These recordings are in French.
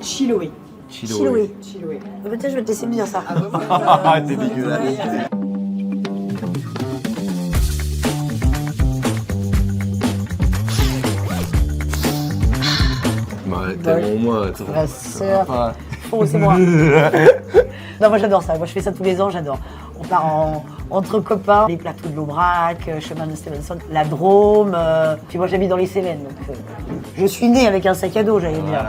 Chiloé. Chiloé. Chiloé. Peut-être je vais te laisser me dire ça. Ah, t'es dégueulasse. Bah, tellement moins. Ma sœur. Oh, c'est moi. Non, moi j'adore ça. Moi je fais ça tous les ans, j'adore. On part entre copains, les plateaux de l'Aubrac, chemin de Stevenson, la Drôme. Puis moi j'habite dans les Cévennes. Donc, je suis née avec un sac à dos, j'allais dire.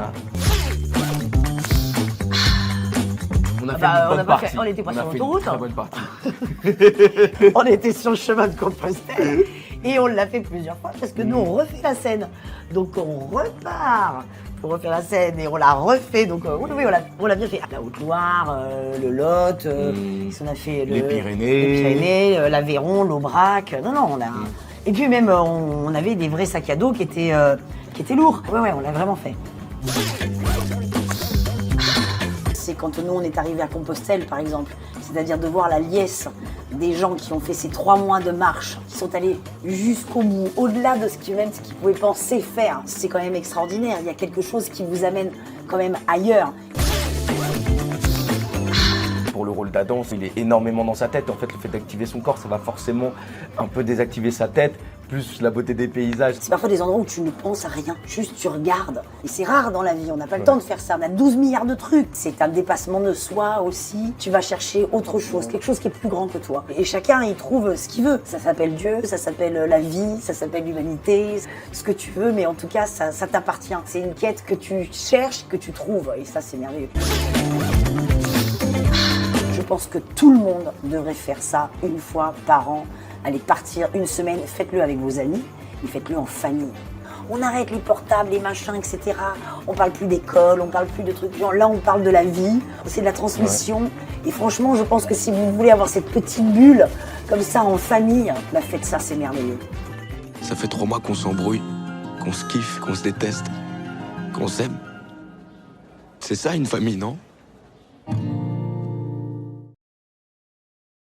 On a fait Bah, une bonne partie. on était pas sur On a fait l'autoroute, une très hein. bonne partie. On était sur le chemin de Compostelle et on l'a fait plusieurs fois parce que nous on refait la scène. Donc on repart pour refaire la scène et on l'a refait. Donc oui, on l'a bien fait. La Haute-Loire, le Lot, on a fait Les Pyrénées. l'Aveyron, l'Aubrac. Non, on a. Et puis même on avait des vrais sacs à dos qui étaient lourds. Ouais, on l'a vraiment fait. C'est quand nous on est arrivé à Compostelle par exemple, c'est-à-dire de voir la liesse des gens qui ont fait ces 3 mois de marche, qui sont allés jusqu'au bout, au-delà de ce qu'ils pouvaient penser faire. C'est quand même extraordinaire, il y a quelque chose qui vous amène quand même ailleurs. Pour le rôle d'Adam, il est énormément dans sa tête. En fait, le fait d'activer son corps, ça va forcément un peu désactiver sa tête, plus la beauté des paysages. C'est parfois des endroits où tu ne penses à rien, juste tu regardes. Et c'est rare dans la vie, on n'a pas le temps de faire ça, on a 12 milliards de trucs. C'est un dépassement de soi aussi, tu vas chercher autre chose, quelque chose qui est plus grand que toi. Et chacun, il trouve ce qu'il veut. Ça s'appelle Dieu, ça s'appelle la vie, ça s'appelle l'humanité, ce que tu veux, mais en tout cas, ça t'appartient. C'est une quête que tu cherches, que tu trouves, et ça, c'est merveilleux. Je pense que tout le monde devrait faire ça une fois par an. Allez partir une semaine, faites-le avec vos amis et faites-le en famille. On arrête les portables, les machins, etc. On parle plus d'école, on parle plus de trucs. Là, on parle de la vie, c'est de la transmission. Ouais. Et franchement, je pense que si vous voulez avoir cette petite bulle comme ça en famille, bah faites ça, c'est merveilleux. Ça fait 3 mois qu'on s'embrouille, qu'on se kiffe, qu'on se déteste, qu'on s'aime. C'est ça une famille, non ?